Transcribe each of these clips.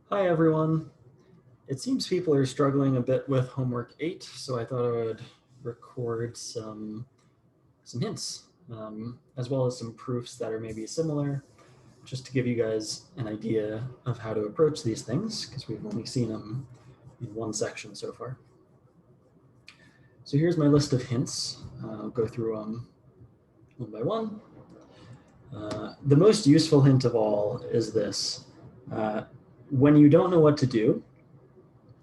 Hi everyone. It seems people are struggling a bit with homework 8, so I thought I would record some hints, as well as some proofs that are maybe similar, just to give you guys an idea of how to approach these things, because we've only seen them in one section so far. So here's my list of hints. I'll go through them one by one. The most useful hint of all is this. Uh, when you don't know what to do,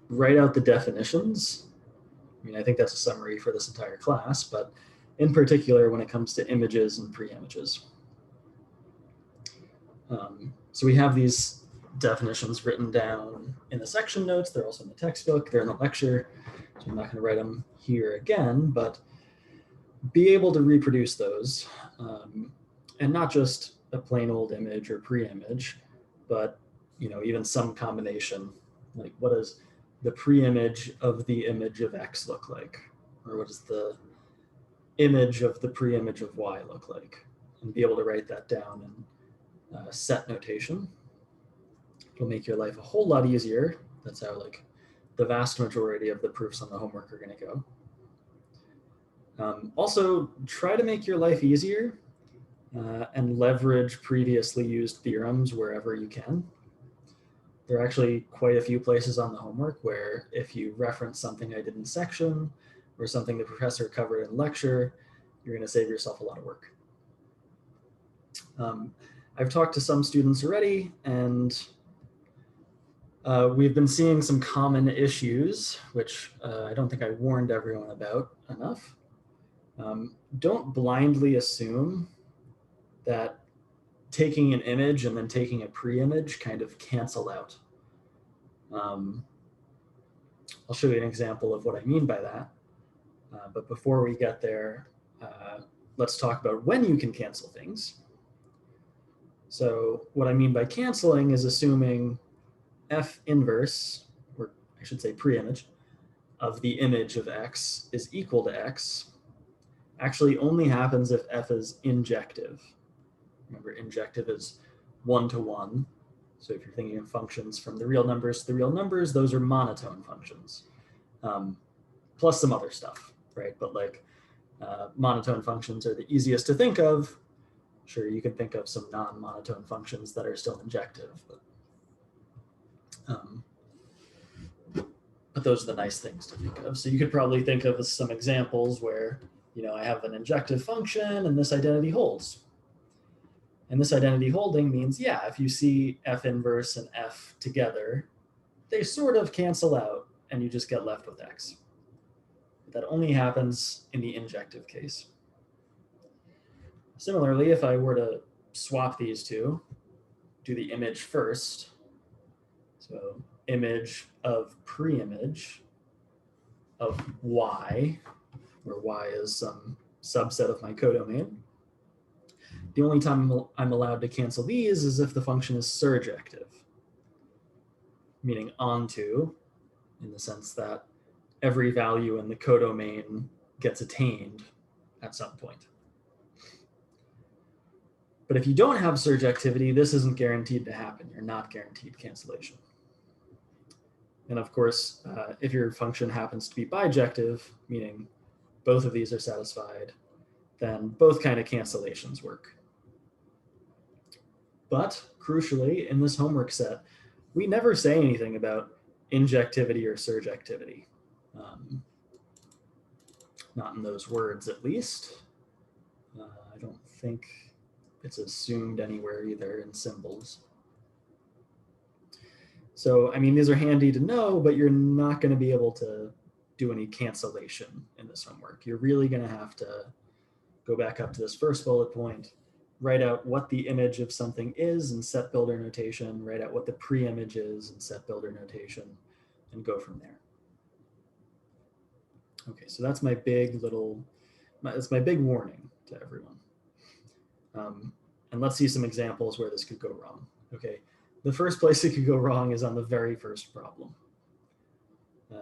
write out the definitions. I mean, I think that's a summary for this entire class, but in particular when it comes to images and pre-images. So we have these definitions written down in the section notes. They're also in the textbook. They're in the lecture. So I'm not going to write them here again, but be able to reproduce those. And not just a plain old image or pre-image, but even some combination. Like, what does the pre-image of the image of X look like? Or what does the image of the pre-image of Y look like? And be able to write that down in set notation. It'll make your life a whole lot easier. That's how the vast majority of the proofs on the homework are going to go. Also, try to make your life easier and leverage previously used theorems wherever you can. There are actually quite a few places on the homework where if you reference something I did in section or something the professor covered in lecture, you're going to save yourself a lot of work. I've talked to some students already, and we've been seeing some common issues, which I don't think I warned everyone about enough. Don't blindly assume that taking an image and then taking a pre-image kind of cancel out. I'll show you an example of what I mean by that. But before we get there, let's talk about when you can cancel things. So what I mean by canceling is assuming F inverse, or I should say pre-image, of the image of X is equal to X actually only happens if F is injective. Remember, injective is one-to-one. So if you're thinking of functions from the real numbers to the real numbers, those are monotone functions, plus some other stuff, right? But monotone functions are the easiest to think of. Sure, you can think of some non-monotone functions that are still injective, but those are the nice things to think of. So you could probably think of some examples where, I have an injective function and this identity holds. And this identity holding means, yeah, if you see F inverse and F together, they sort of cancel out and you just get left with X. But that only happens in the injective case. Similarly, if I were to swap these two, do the image first. So image of pre-image of Y, where Y is some subset of my codomain. The only time I'm allowed to cancel these is if the function is surjective, meaning onto, in the sense that every value in the codomain gets attained at some point. But if you don't have surjectivity, this isn't guaranteed to happen. You're not guaranteed cancellation. And of course, if your function happens to be bijective, meaning both of these are satisfied, then both kind of cancellations work. But crucially, in this homework set, we never say anything about injectivity or surjectivity. Not in those words, at least. I don't think it's assumed anywhere either in symbols. So, I mean, these are handy to know, but you're not going to be able to do any cancellation in this homework. You're really going to have to go back up to this first bullet point, write out what the image of something is in set builder notation, write out what the pre-image is in set builder notation, and go from there. Okay, so that's my big warning to everyone. And let's see some examples where this could go wrong. Okay, the first place it could go wrong is on the very first problem.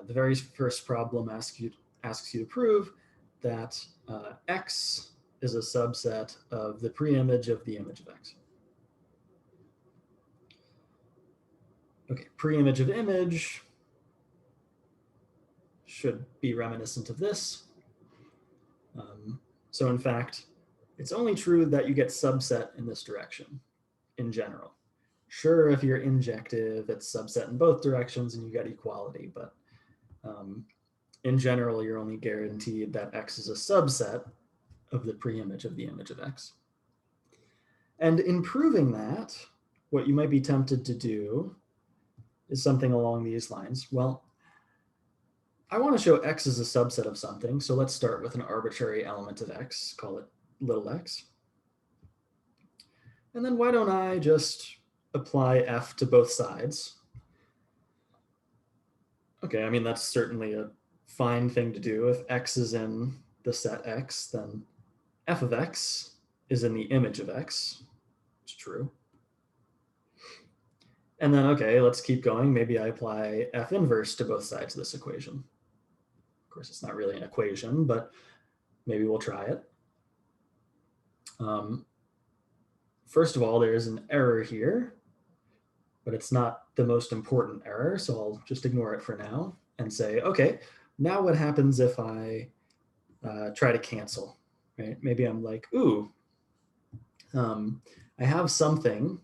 The very first problem asks you to prove that X is a subset of the pre-image of the image of X. Okay, pre-image of image should be reminiscent of this. So in fact, it's only true that you get subset in this direction in general. Sure, if you're injective, it's subset in both directions and you get equality, but in general, you're only guaranteed that X is a subset of the pre-image of the image of X. And in proving that, what you might be tempted to do is something along these lines. Well, I want to show X is a subset of something, so let's start with an arbitrary element of X, call it little x. And then why don't I just apply F to both sides? Okay, I mean, that's certainly a fine thing to do. If X is in the set X, then F of X is in the image of X. It's true. And then, okay, let's keep going. Maybe I apply F inverse to both sides of this equation. Of course, it's not really an equation, but maybe we'll try it. First of all, there is an error here, but it's not the most important error, so I'll just ignore it for now and say, okay, now what happens if I try to cancel, right? Maybe I'm like, ooh, I have something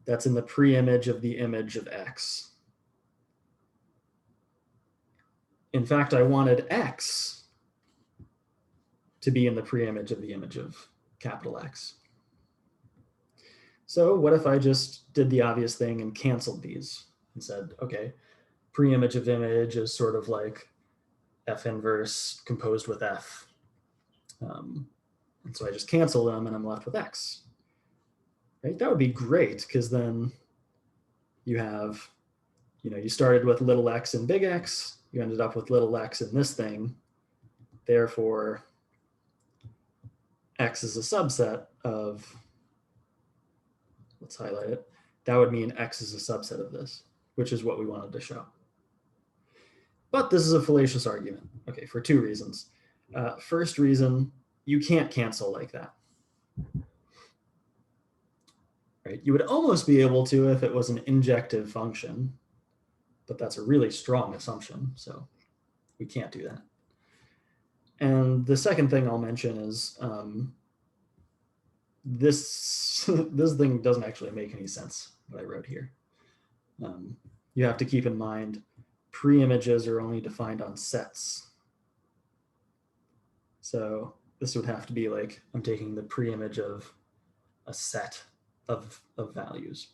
that's in the pre-image of the image of X. In fact, I wanted X to be in the pre-image of the image of capital X. So what if I just did the obvious thing and canceled these and said, okay, pre-image of image is sort of like F inverse composed with F. And so I just cancel them and I'm left with X. Right? That would be great because then you have, you started with little x and big X, you ended up with little x in this thing. Therefore, X is a subset of, let's highlight it. That would mean X is a subset of this, which is what we wanted to show. But this is a fallacious argument, okay, for two reasons. First reason, you can't cancel like that. Right? You would almost be able to if it was an injective function, but that's a really strong assumption, so we can't do that. And the second thing I'll mention is this thing doesn't actually make any sense, what I wrote here. You have to keep in mind pre-images are only defined on sets. So this would have to be like I'm taking the pre-image of a set of values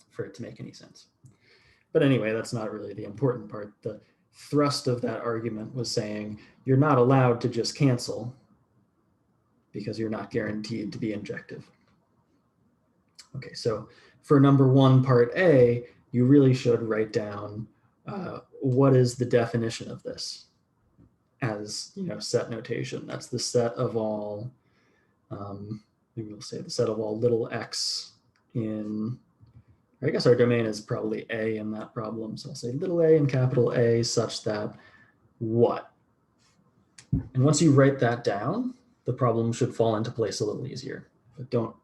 for it to make any sense. But anyway, that's not really the important part. The thrust of that argument was saying you're not allowed to just cancel because you're not guaranteed to be injective. Okay, so for number 1, part A, you really should write down what is the definition of this as set notation. That's the set of all, maybe we'll say the set of all little x in, I guess our domain is probably A in that problem. So I'll say little a and capital A such that what? And once you write that down, the problem should fall into place a little easier, but don't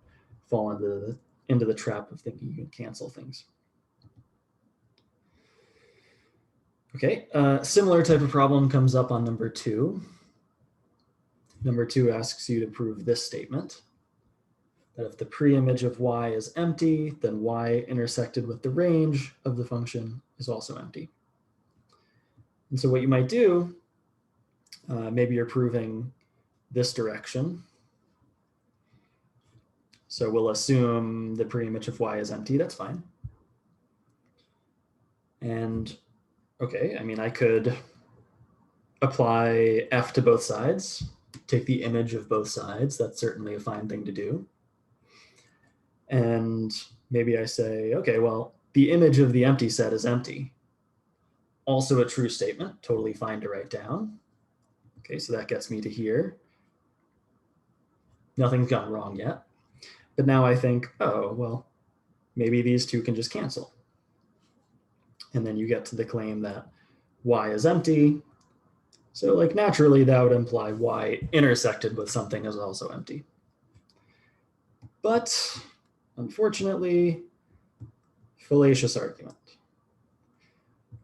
fall into the trap of thinking you can cancel things. Okay, similar type of problem comes up on number 2. Number 2 asks you to prove this statement, that if the pre-image of y is empty, then y intersected with the range of the function is also empty. And so what you might do, maybe you're proving this direction. So we'll assume the pre-image of y is empty, that's fine. And okay, I mean, I could apply F to both sides, take the image of both sides. That's certainly a fine thing to do. And maybe I say, okay, well, the image of the empty set is empty. Also a true statement, totally fine to write down. Okay, so that gets me to here. Nothing's gone wrong yet. But now I think, oh, well, maybe these two can just cancel. And then you get to the claim that y is empty. So like naturally that would imply y intersected with something is also empty. But unfortunately, fallacious argument.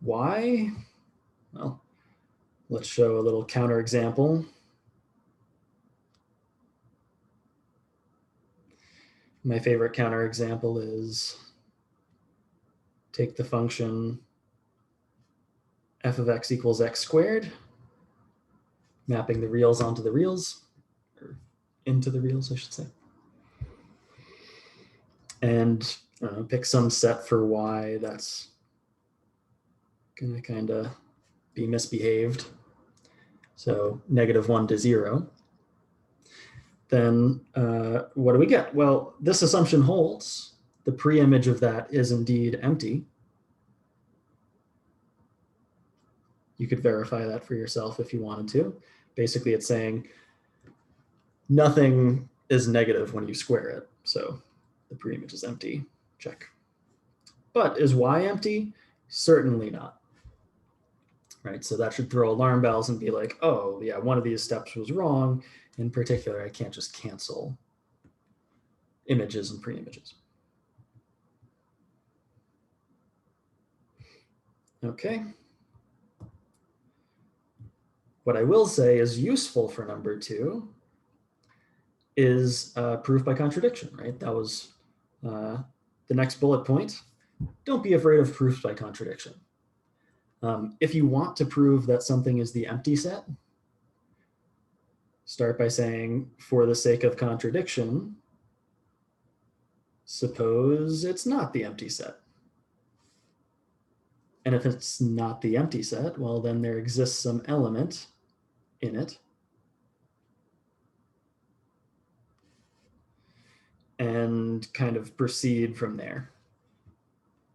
why? Well, let's show a little counterexample. My favorite counterexample is take the function f of x equals x squared, mapping the reals onto the reals, or into the reals, I should say. And pick some set for y that's gonna kind of be misbehaved. So -1 to 0. Then what do we get? Well, this assumption holds. The pre-image of that is indeed empty. You could verify that for yourself if you wanted to. Basically, it's saying nothing is negative when you square it. So the pre-image is empty, check. But is y empty? Certainly not. Right, so that should throw alarm bells and be like, oh yeah, one of these steps was wrong. In particular, I can't just cancel images and pre-images. Okay. What I will say is useful for number 2 is proof by contradiction, right? That was the next bullet point. Don't be afraid of proofs by contradiction. If you want to prove that something is the empty set, start by saying, for the sake of contradiction, suppose it's not the empty set. And if it's not the empty set, well, then there exists some element in it. And kind of proceed from there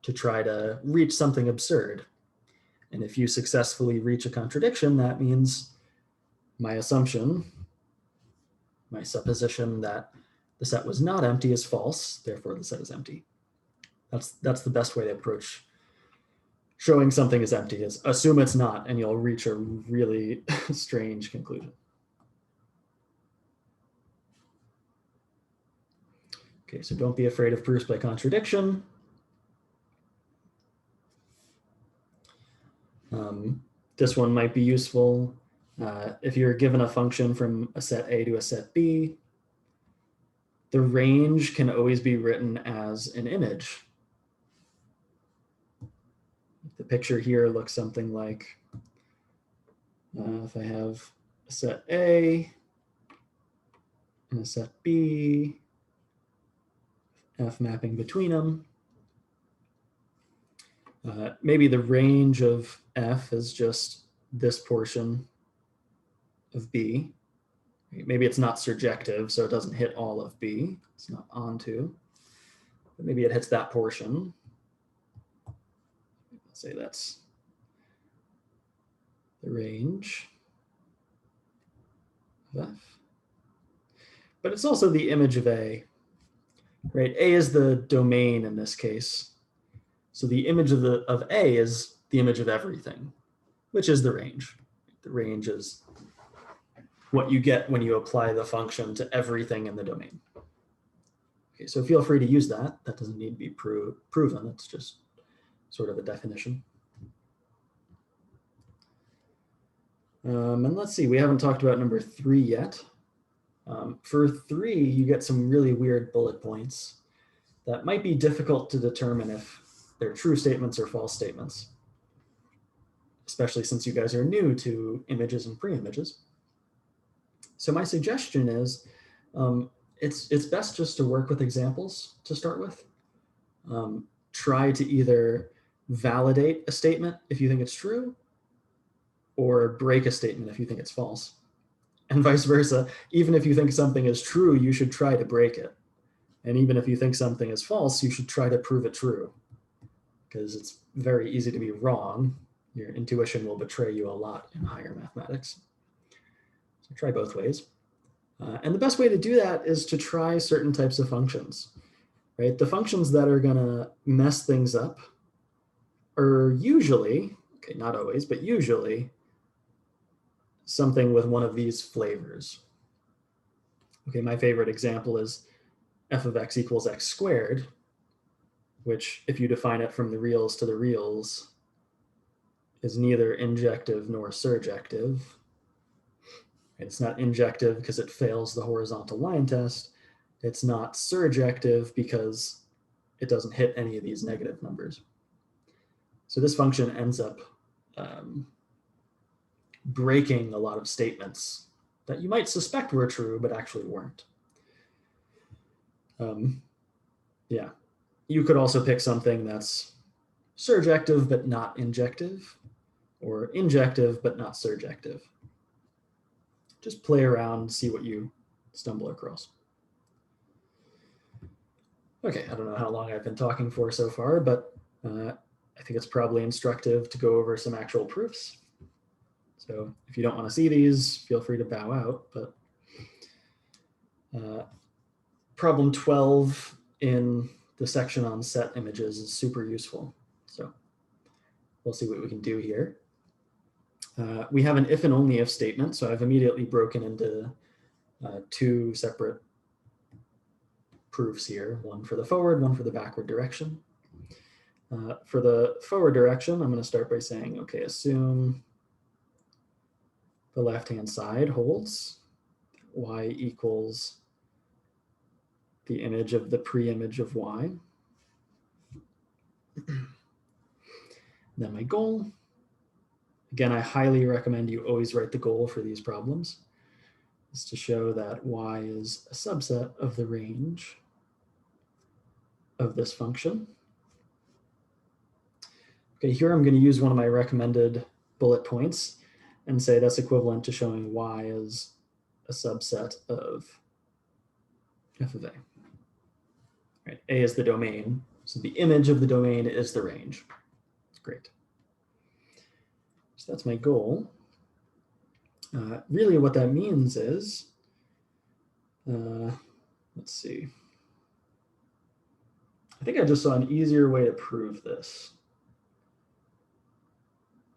to try to reach something absurd. And if you successfully reach a contradiction, that means my assumption, my supposition that the set was not empty is false, therefore the set is empty. That's the best way to approach showing something is empty, is assume it's not, and you'll reach a really strange conclusion. Okay, so don't be afraid of proofs by contradiction. This one might be useful if you're given a function from a set A to a set B. The range can always be written as an image. The picture here looks something like, if I have a set A and a set B, F mapping between them, maybe the range of F is just this portion of B. Maybe it's not surjective, so it doesn't hit all of B. It's not onto, but maybe it hits that portion. Let's say that's the range of F. But it's also the image of A, right? A is the domain in this case. So the image of A is the image of everything, which is the range. The range is what you get when you apply the function to everything in the domain. Okay, so feel free to use that. That doesn't need to be proven. It's just sort of a definition. And let's see, we haven't talked about number 3 yet. For 3, you get some really weird bullet points that might be difficult to determine if they're true statements or false statements, especially since you guys are new to images and pre-images. So my suggestion is it's best just to work with examples to start with. Try to either validate a statement if you think it's true, or break a statement if you think it's false. And vice versa. Even if you think something is true, you should try to break it. And even if you think something is false, you should try to prove it true, because it's very easy to be wrong. Your intuition will betray you a lot in higher mathematics. So try both ways. And the best way to do that is to try certain types of functions, right? The functions that are gonna mess things up are usually, okay, not always, but usually something with one of these flavors. Okay, my favorite example is f of x equals x squared, which if you define it from the reals to the reals, is neither injective nor surjective. It's not injective because it fails the horizontal line test. It's not surjective because it doesn't hit any of these negative numbers. So this function ends up breaking a lot of statements that you might suspect were true, but actually weren't. Yeah, you could also pick something that's surjective but not injective, or injective but not surjective. Just play around, see what you stumble across. Okay, I don't know how long I've been talking for so far, but I think it's probably instructive to go over some actual proofs. So if you don't want to see these, feel free to bow out, but problem 12 in the section on set images is super useful. So we'll see what we can do here. We have an if and only if statement, so I've immediately broken into two separate proofs here, one for the forward, one for the backward direction. For the forward direction, I'm going to start by saying, okay, assume the left-hand side holds, y equals the image of the pre-image of y. Then my goal, again, I highly recommend you always write the goal for these problems, is to show that y is a subset of the range of this function. Okay, here I'm going to use one of my recommended bullet points and say that's equivalent to showing y is a subset of f of a. Right, a is the domain, so the image of the domain is the range. Great. So that's my goal. Really what that means is, let's see. I think I just saw an easier way to prove this.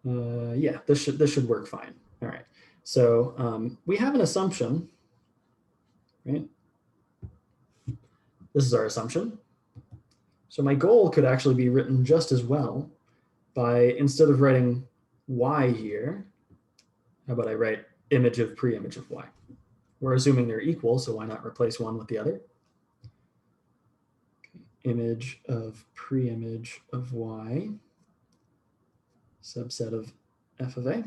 Yeah, this should work fine. All right. So we have an assumption, right? This is our assumption. So my goal could actually be written just as well by, instead of writing y here, how about I write image of pre-image of y? We're assuming they're equal, so why not replace one with the other? Image of pre-image of y, subset of f of a. It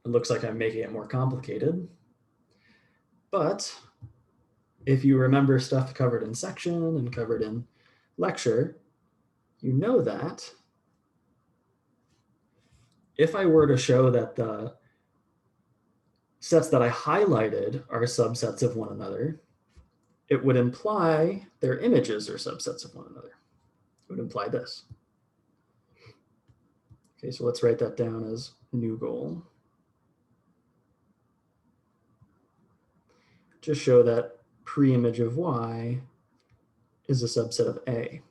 looks like I'm making it more complicated, but if you remember stuff covered in section and covered in lecture, you know that if I were to show that the sets that I highlighted are subsets of one another, it would imply their images are subsets of one another. It would imply this. Okay, so let's write that down as new goal. Just show that pre-image of y is a subset of A.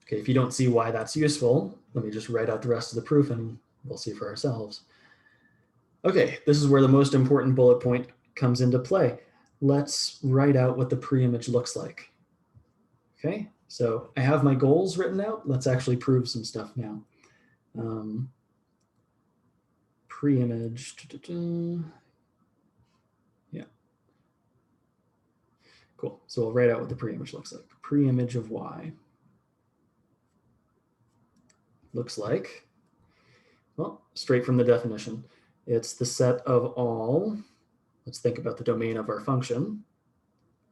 Okay, if you don't see why that's useful, let me just write out the rest of the proof and we'll see for ourselves. Okay, this is where the most important bullet point comes into play. Let's write out what the pre-image looks like. Okay, so I have my goals written out. Let's actually prove some stuff now. Pre-image, yeah. Cool, so we'll write out what the pre-image looks like. Pre-image of y looks like, well, straight from the definition. It's the set of all, let's think about the domain of our function.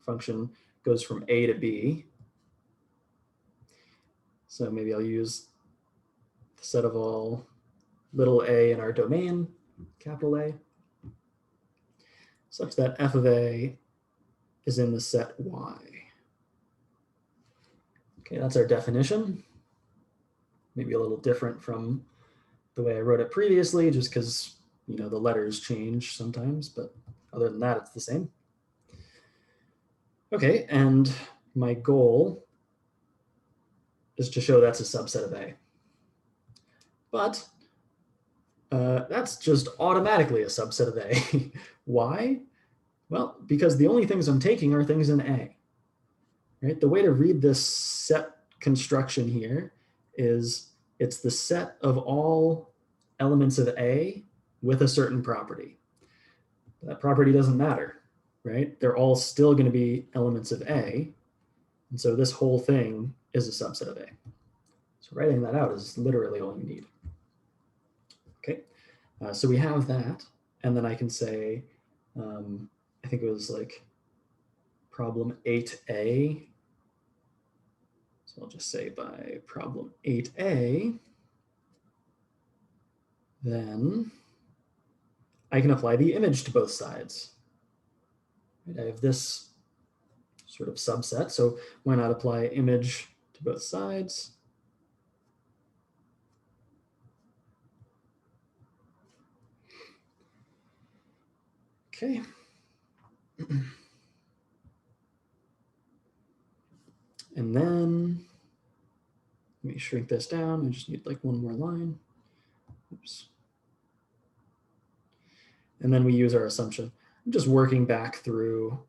Function goes from A to B. So maybe I'll use the set of all little a in our domain, capital A, such that f of a is in the set y. Okay, that's our definition. Maybe a little different from the way I wrote it previously, just because the letters change sometimes, but other than that, it's the same. Okay, and my goal is to show that's a subset of A. But that's just automatically a subset of A. Why? Well, because the only things I'm taking are things in A. right? The way to read this set construction here is it's the set of all elements of A with a certain property. That property doesn't matter, right? They're all still going to be elements of A. And so this whole thing is a subset of A. So writing that out is literally all you need. Okay, so we have that. And then I can say, I think it was like problem 8A. So I'll just say by problem 8A, then I can apply the image to both sides. I have this sort of subset, so why not apply image to both sides? Okay. And then let me shrink this down. I just need like one more line. Oops. And then we use our assumption. I'm just working back through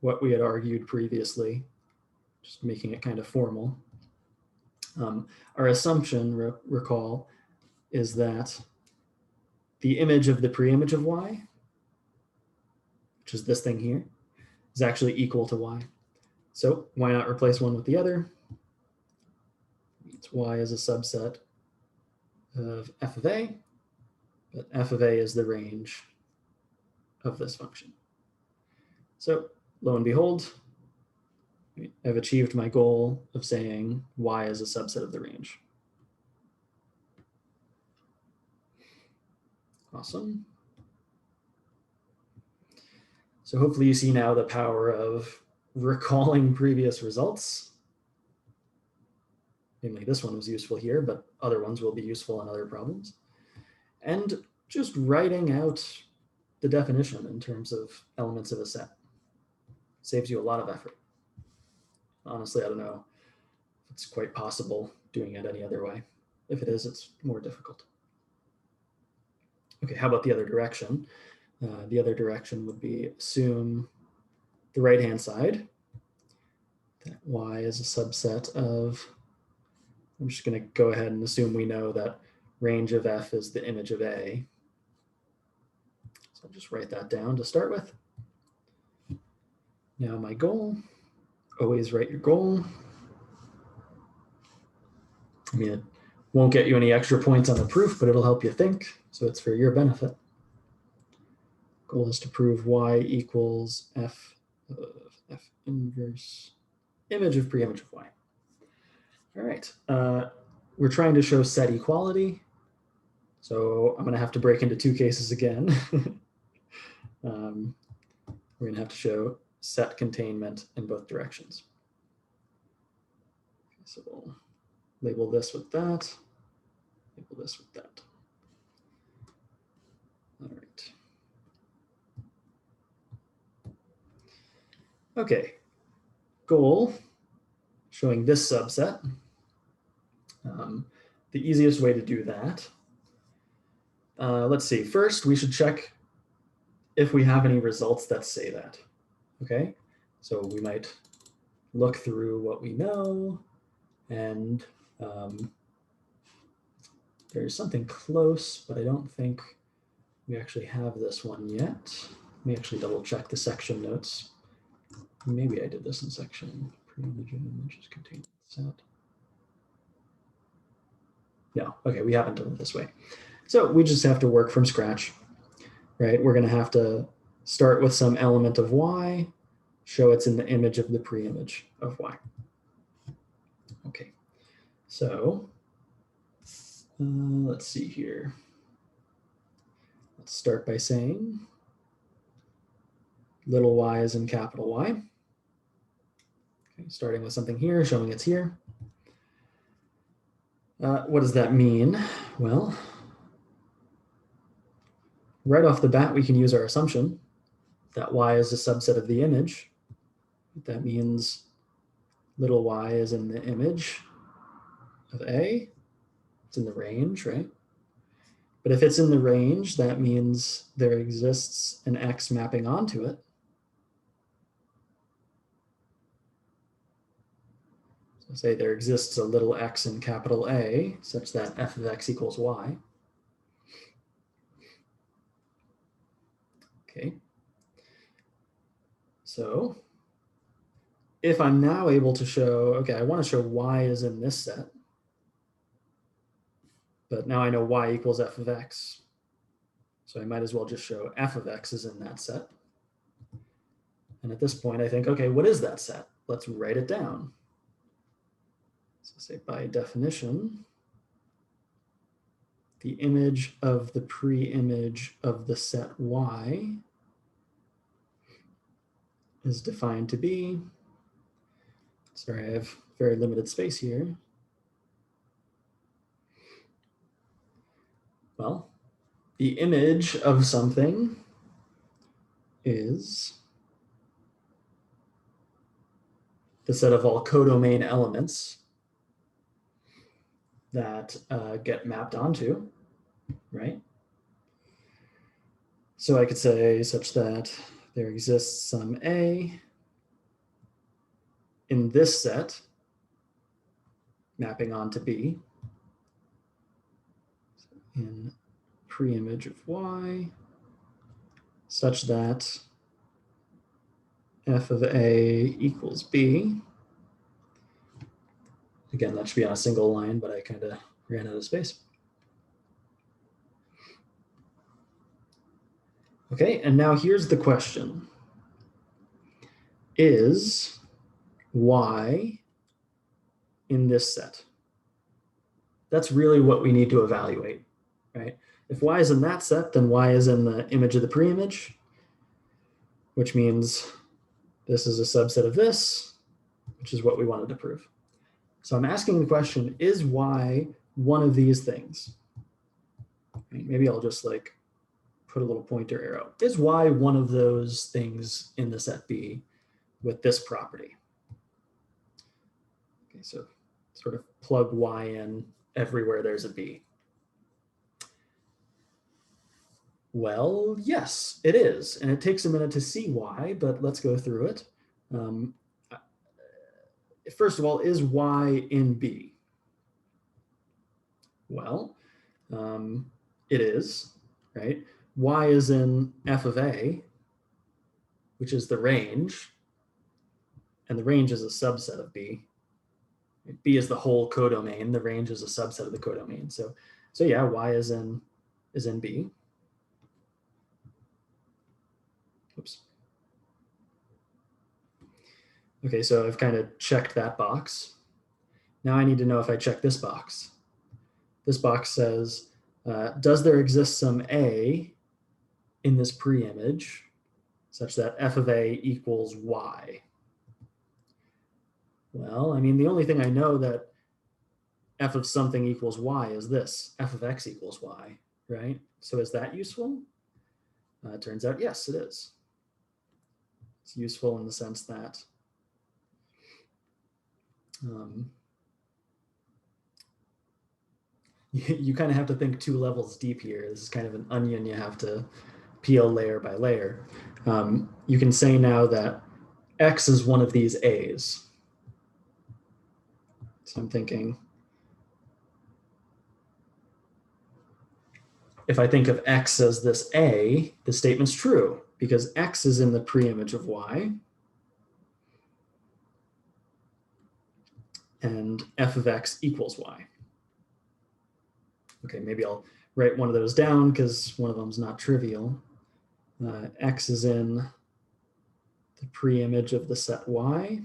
what we had argued previously, just making it kind of formal. Our assumption, recall, is that the image of the preimage of y, which is this thing here, is actually equal to y. So why not replace one with the other? It's y is a subset of f of a, but f of a is the range of this function. So lo and behold, I've achieved my goal of saying y is a subset of the range. Awesome. So hopefully you see now the power of recalling previous results. Namely, this one was useful here, but other ones will be useful in other problems. And just writing out the definition in terms of elements of a set. Saves you a lot of effort. Honestly, I don't know if it's quite possible doing it any other way. If it is, it's more difficult. Okay, how about the other direction? The other direction would be assume the right-hand side, that y is a subset of, I'm just going to go ahead and assume we know that range of f is the image of A. So I'll just write that down to start with. Now my goal, always write your goal. I mean, it won't get you any extra points on the proof, but it'll help you think, so it's for your benefit. Goal is to prove y equals f of f inverse image of preimage of y. All right, we're trying to show set equality. So I'm gonna have to break into two cases again. We're gonna have to show set containment in both directions. So we'll label this with that, label this with that. All right. Okay, goal, showing this subset. The easiest way to do that, let's see, first we should check if we have any results that say that, okay? So we might look through what we know, and there's something close, but I don't think we actually have this one yet. Let me actually double check the section notes. Maybe I did this in section preimage images contained set. No, okay, we haven't done it this way. So we just have to work from scratch, right? We're gonna have to start with some element of y, show it's in the image of the preimage of y. Okay, so let's see here. Let's start by saying little y is in capital Y. Okay, starting with something here, showing it's here. What does that mean? Well, right off the bat, we can use our assumption that y is a subset of the image. That means little y is in the image of A. It's in the range, right? But if it's in the range, that means there exists an x mapping onto it. So say there exists a little x in capital A such that f of x equals y. Okay. So if I'm now able to show, okay, I want to show y is in this set, but now I know y equals f of x. So I might as well just show f of x is in that set. And at this point, I think, okay, what is that set? Let's write it down. So say by definition, the image of the pre-image of the set y is defined to be, sorry, I have very limited space here. Well, the image of something is the set of all codomain elements that get mapped onto, right? So I could say such that there exists some A in this set mapping onto B in pre-image of Y such that f of A equals B. Again, that should be on a single line, but I kind of ran out of space. Okay, and now here's the question. Is y in this set? That's really what we need to evaluate, right? If y is in that set, then y is in the image of the pre-image, which means this is a subset of this, which is what we wanted to prove. So I'm asking the question, is y one of these things? Maybe I'll just like put a little pointer arrow. Is y one of those things in the set B with this property? Okay, so sort of plug y in everywhere there's a B. Well, yes, it is. And it takes a minute to see why, but let's go through it. First of all, is y in B? Well, it is, right? Y is in f of A, which is the range, and the range is a subset of B. B is the whole codomain. The range is a subset of the codomain. So yeah, y is in B. Oops. Okay, so I've kind of checked that box. Now I need to know if I check this box. This box says, does there exist some A in this pre-image such that f of A equals y? Well, I mean, the only thing I know that f of something equals y is this, f of x equals y, right? So is that useful? It turns out, yes, it is. It's useful in the sense that you kind of have to think 2 levels deep here. This is kind of an onion you have to peel layer by layer. You can say now that x is one of these a's. So I'm thinking, if I think of x as this a, the statement's true because x is in the pre-image of y, and f of x equals y. Okay, maybe I'll write one of those down because one of them is not trivial. X is in the pre-image of the set y.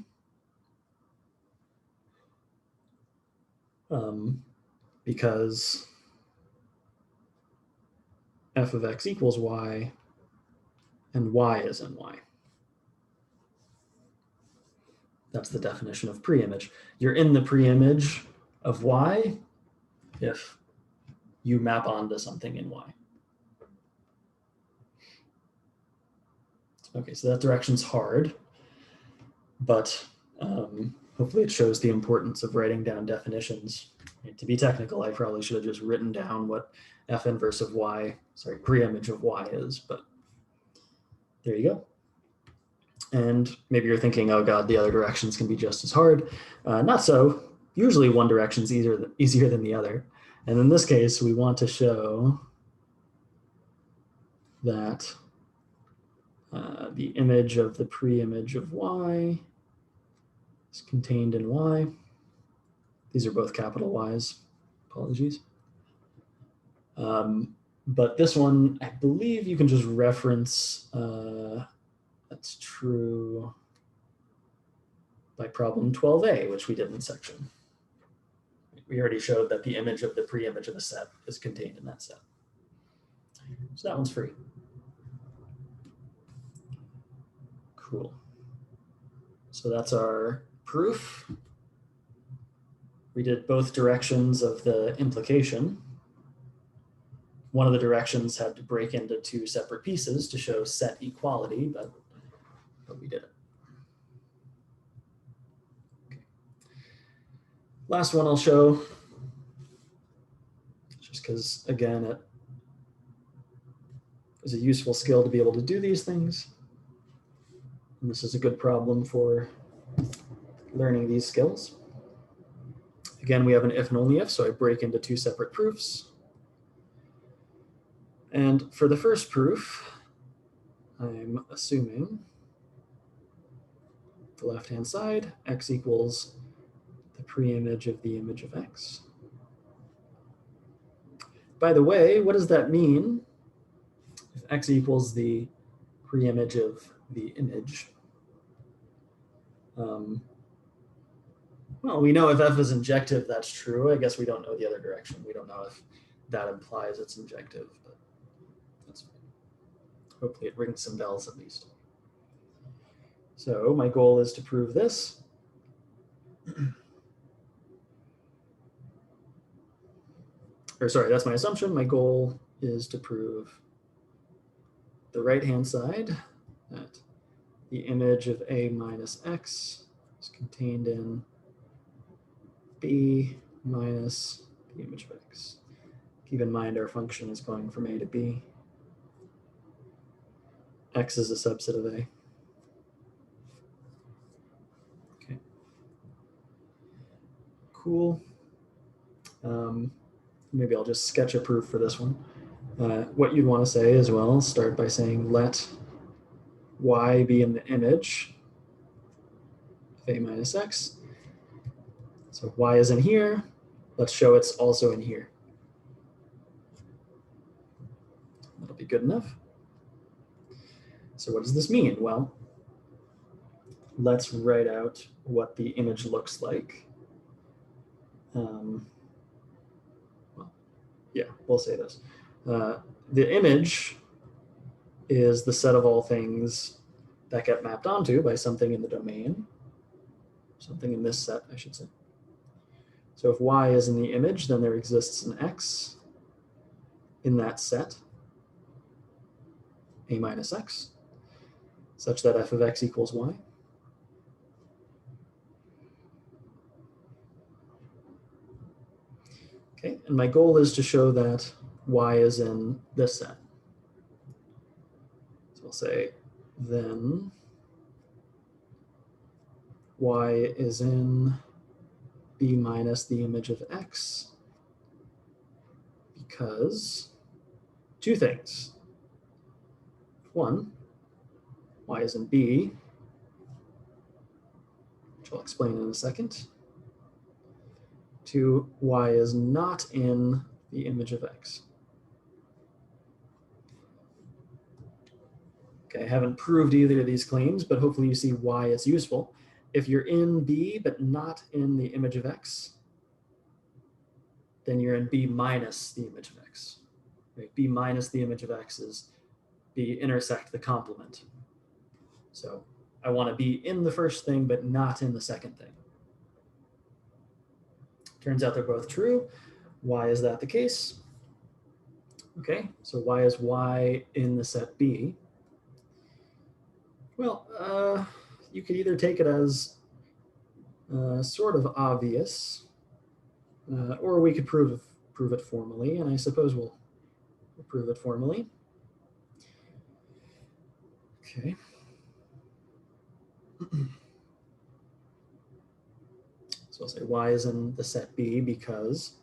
Because f of x equals y, and y is in y. That's the definition of pre-image. You're in the pre-image of y if you map onto something in y. Okay, so that direction's hard, but hopefully it shows the importance of writing down definitions. To be technical, I probably should have just written down what f inverse of y, sorry, pre-image of y is, but there you go. And maybe you're thinking, oh God, the other directions can be just as hard. Not so. Usually one direction's easier than the other. And in this case, we want to show that the image of the pre-image of y is contained in y. These are both capital Y's. Apologies. But this one, I believe you can just reference that's true by problem 12a, which we did in section. We already showed that the image of the pre-image of a set is contained in that set. So that one's free. Cool. So that's our proof. We did both directions of the implication. One of the directions had to break into two separate pieces to show set equality, but we did it. Okay. Last one I'll show, just because, again, it is a useful skill to be able to do these things. And this is a good problem for learning these skills. Again, we have an if and only if, so I break into two separate proofs. And for the first proof, I'm assuming the left-hand side, x equals the pre-image of the image of x. By the way, what does that mean if x equals the pre-image of the image? Well, we know if f is injective, that's true. I guess we don't know the other direction. We don't know if that implies it's injective, but that's fine. Hopefully it rings some bells at least. So my goal is to prove this. Or sorry, that's my assumption. My goal is to prove the right-hand side, that the image of a minus x is contained in b minus the image of x. Keep in mind our function is going from a to b. X is a subset of a. Okay. Cool. Maybe I'll just sketch a proof for this one. What you'd want to say as well, start by saying let y be in the image of a minus x. So y is in here. Let's show it's also in here. That'll be good enough. So what does this mean? Well, let's write out what the image looks like. Well, yeah, we'll say this. The image is the set of all things that get mapped onto by something in the domain, something in this set, I should say. So if y is in the image, then there exists an x in that set, a minus x, such that f of x equals y. Okay, and my goal is to show that y is in this set. So I'll say then y is in b minus the image of x because two things. One, y is in b, which I'll explain in a second. Two, y is not in the image of x. Okay, I haven't proved either of these claims, but hopefully you see why it's useful. If you're in b but not in the image of x, then you're in b minus the image of x. Right? B minus the image of x is b intersect the complement. So I want to be in the first thing but not in the second thing. Turns out they're both true. Why is that the case? Okay, so why is y in the set B? Well, you could either take it as sort of obvious, or we could prove it formally, and I suppose we'll prove it formally. Okay. So I'll say y is in the set B because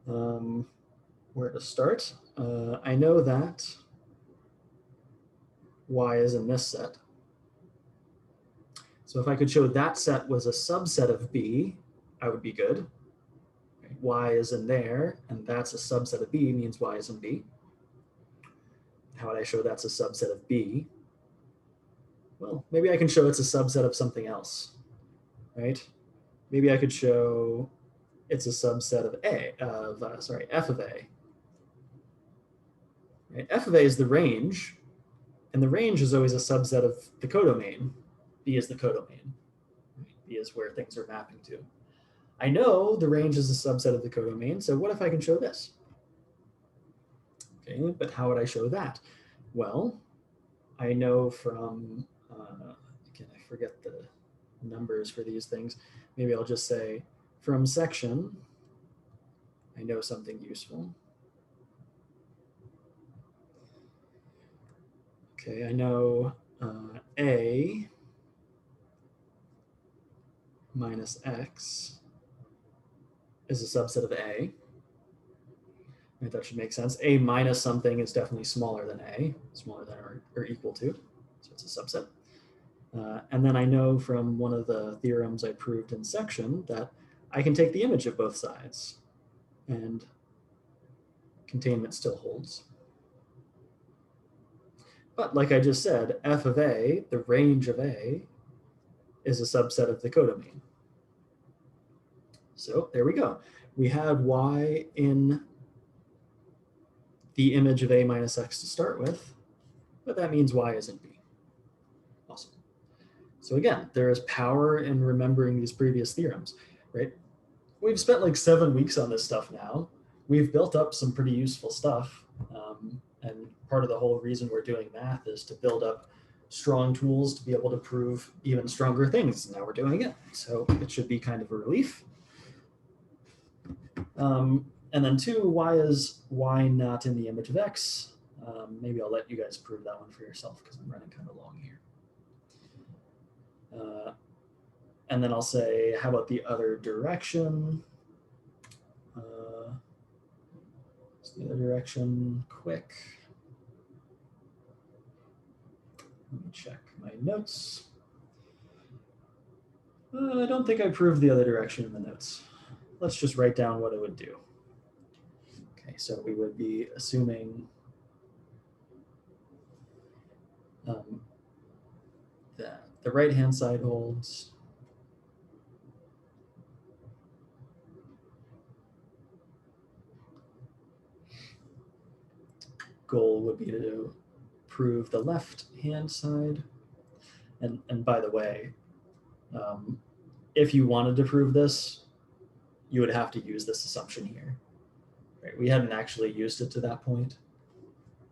where to start? I know that y is in this set. So if I could show that set was a subset of B, I would be good. Y is in there, and that's a subset of B, means y is in B. How would I show that's a subset of B? Well, maybe I can show it's a subset of something else, right? Maybe I could show it's a subset of f of A. Right? F of A is the range, and the range is always a subset of the codomain. B is the codomain. Right? B is where things are mapping to. I know the range is a subset of the codomain, so what if I can show this? Okay, but how would I show that? Well, I know from, again, I forget the numbers for these things. Maybe I'll just say from section, I know something useful. Okay, I know A minus X is a subset of A. Right, that should make sense. A minus something is definitely smaller than A, smaller than or equal to, so it's a subset. And then I know from one of the theorems I proved in section that I can take the image of both sides, and containment still holds. But like I just said, f of A, the range of A, is a subset of the codomain. So there we go. We had y in the image of A minus X to start with, but that means y is in B. Awesome. So again, there is power in remembering these previous theorems, right? We've spent like 7 weeks on this stuff now. We've built up some pretty useful stuff. And part of the whole reason we're doing math is to build up strong tools to be able to prove even stronger things. Now we're doing it. So it should be kind of a relief. And then 2, why is y not in the image of X? Maybe I'll let you guys prove that one for yourself because I'm running kind of long here. And then I'll say, how about the other direction? What's the other direction? Quick. Let me check my notes. I don't think I proved the other direction in the notes. Let's just write down what it would do. Okay, so we would be assuming that the right-hand side holds. Goal would be to prove the left-hand side. And by the way, if you wanted to prove this, you would have to use this assumption here. Right? We hadn't actually used it to that point.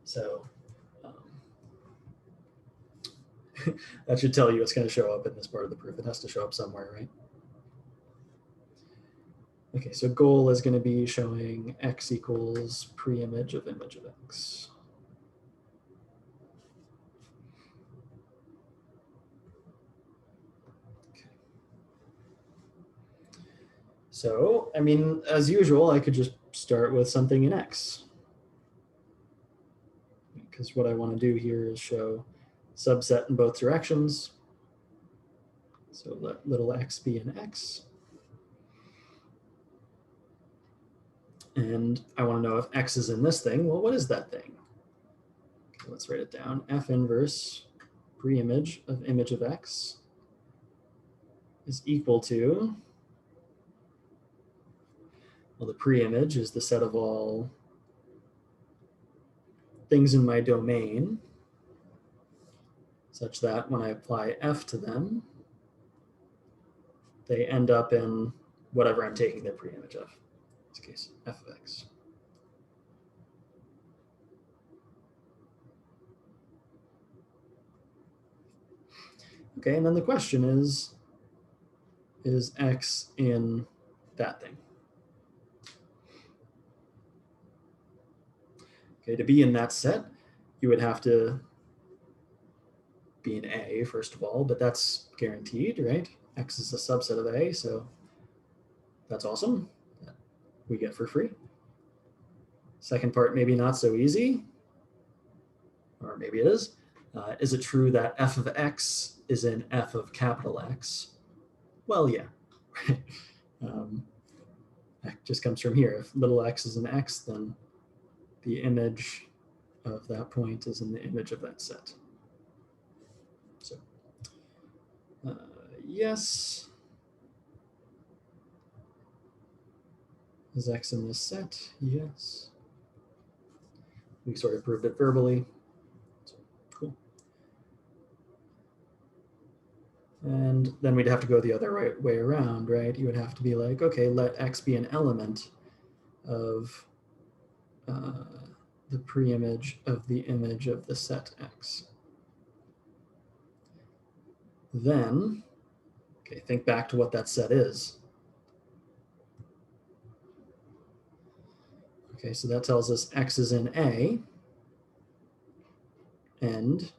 So that should tell you it's going to show up in this part of the proof. It has to show up somewhere, right? Okay, so goal is going to be showing X equals pre-image of image of X. Okay. So, I mean, as usual, I could just start with something in X. Because what I want to do here is show subset in both directions. So let little x be in X. And I want to know if X is in this thing. Well, what is that thing? Okay, let's write it down. F inverse pre-image of image of X is equal to, well, the pre-image is the set of all things in my domain, such that when I apply F to them, they end up in whatever I'm taking their pre-image of. In this case, F of X. Okay, and then the question is X in that thing? Okay, to be in that set, you would have to being A, first of all, but that's guaranteed, right? X is a subset of A, so that's awesome. We get for free. Second part, maybe not so easy, or maybe it is. Is it true that f of x is in f of capital X? Well, yeah. That just comes from here. If little x is in X, then the image of that point is in the image of that set. So, yes. Is X in this set? Yes. We sort of proved it verbally. So, cool. And then we'd have to go the other way around, right? You would have to be like, okay, let X be an element of the preimage of the image of the set X. Then, okay, think back to what that set is. Okay, so that tells us X is in A, and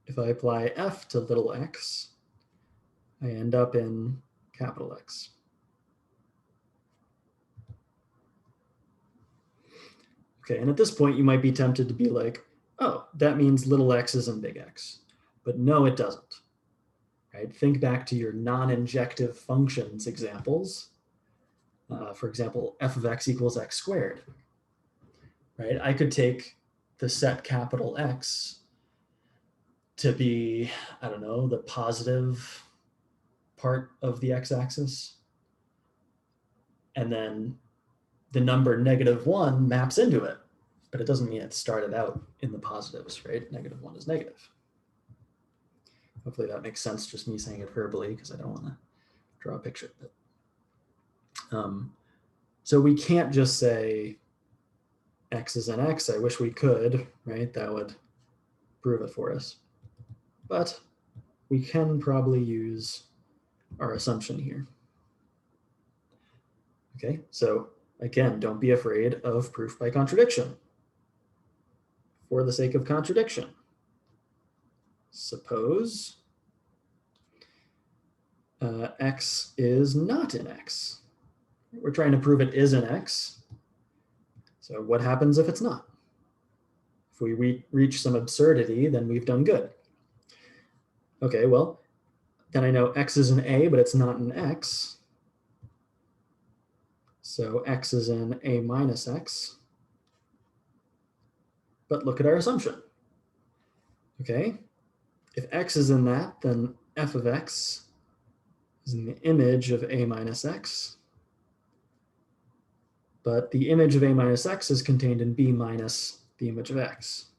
if I apply F to little x, I end up in capital X. Okay, and at this point, you might be tempted to be like, oh, that means little x is in big X. But no, it doesn't. Right? Think back to your non-injective functions examples. For example, f of x equals x squared. Right? I could take the set capital X to be, I don't know, the positive part of the x-axis. And then the number -1 maps into it, but it doesn't mean it started out in the positives, right? -1 is negative. Hopefully that makes sense, just me saying it verbally, because I don't want to draw a picture of it. So we can't just say X is in X. I wish we could, right? That would prove it for us. But we can probably use our assumption here. Okay, so again, don't be afraid of proof by contradiction. For the sake of contradiction, suppose X is not in X. We're trying to prove it is in X. So what happens if it's not? If we reach some absurdity, then we've done good. Okay, well, then I know X is in A, but it's not in X. So X is in A minus X. But look at our assumption. Okay, if X is in that, then f of X is in the image of A minus X. But the image of A minus X is contained in B minus the image of X.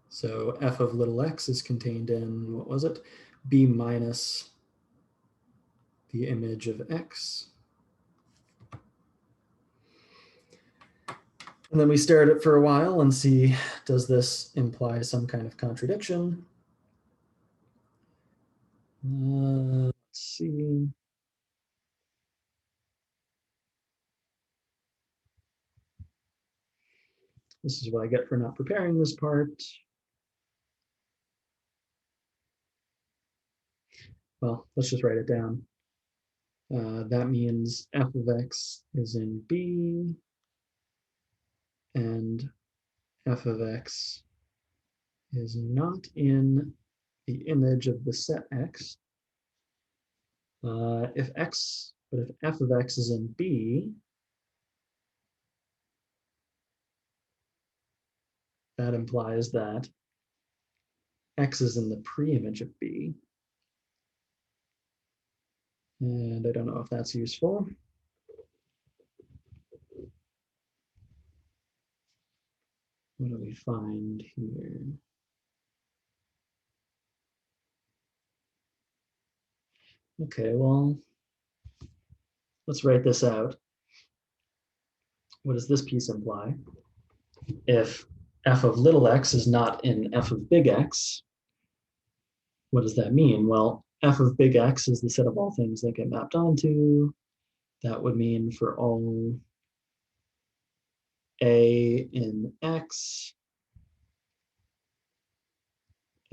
So f of little x is contained in, what was it? B minus the image of X. And then we stare at it for a while and see, does this imply some kind of contradiction? Let's see. This is what I get for not preparing this part. Well, let's just write it down. That means f of x is in B, and f of x is not in the image of the set x. If f of x is in B, that implies that x is in the preimage of B. And I don't know if that's useful. What do we find here? Okay, well, let's write this out. What does this piece imply? If f of little x is not in f of big X, what does that mean? Well, f of big X is the set of all things that get mapped onto. That would mean for all A in X,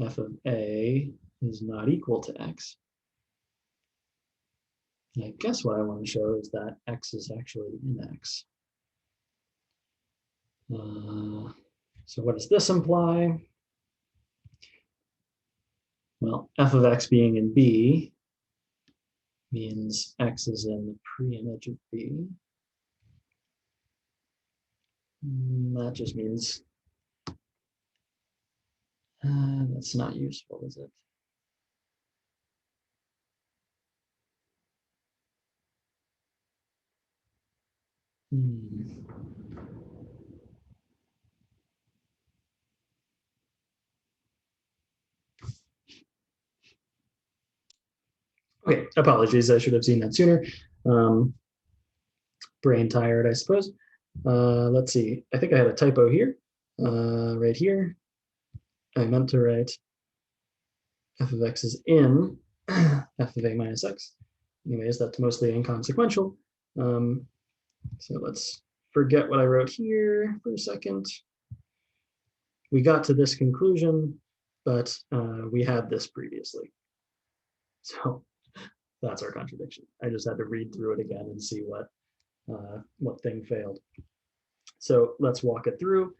f of A is not equal to X. And I guess what I want to show is that X is actually in X. So what does this imply? Well, f of X being in B means X is in the preimage of B. That just means that's not useful, is it? Okay, apologies. I should have seen that sooner. Brain tired, I suppose. Let's see. I think I had a typo here. Right here. I meant to write f of x is in f of a minus x. Anyways, that's mostly inconsequential. So let's forget what I wrote here for a second. We got to this conclusion, but we had this previously. So that's our contradiction. I just had to read through it again and see what thing failed. So let's walk it through.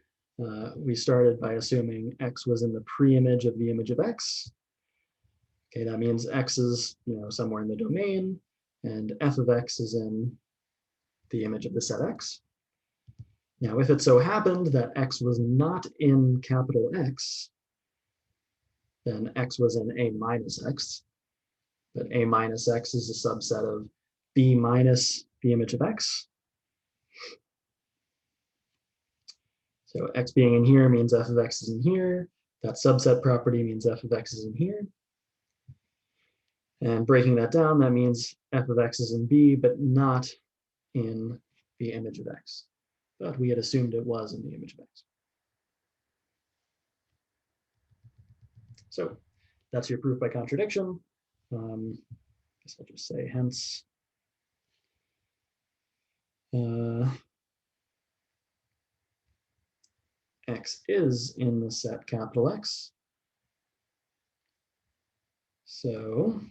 We started by assuming x was in the preimage of the image of x. Okay, that means x is somewhere in the domain, and f of x is in the image of the set x. Now, if it so happened that x was not in capital X, then x was in a minus x. But a minus x is a subset of b minus the image of x. So x being in here means f of x is in here. That subset property means f of x is in here. And breaking that down, that means f of x is in B, but not in the image of x. But we had assumed it was in the image of x. So that's your proof by contradiction. I guess I'll just say hence. X is in the set capital X. So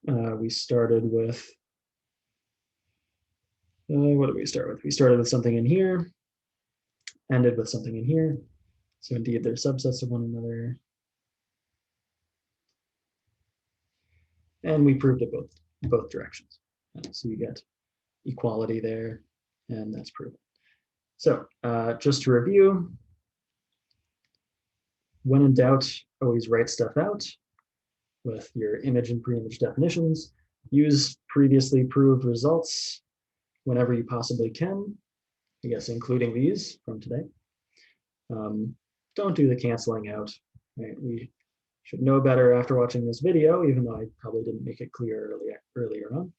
we started with, what did we start with? We started with something in here, ended with something in here. So indeed, they're subsets of one another. And we proved it both directions. So you get equality there, and that's proven. So just to review, when in doubt, always write stuff out with your image and preimage definitions. Use previously proved results whenever you possibly can, I guess including these from today. Don't do the canceling out. Right? We should know better after watching this video, even though I probably didn't make it clear earlier on.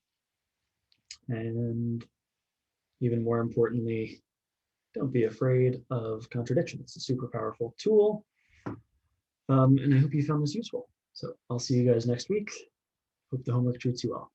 And even more importantly, don't be afraid of contradiction. It's a super powerful tool. And I hope you found this useful. So I'll see you guys next week. Hope the homework treats you well.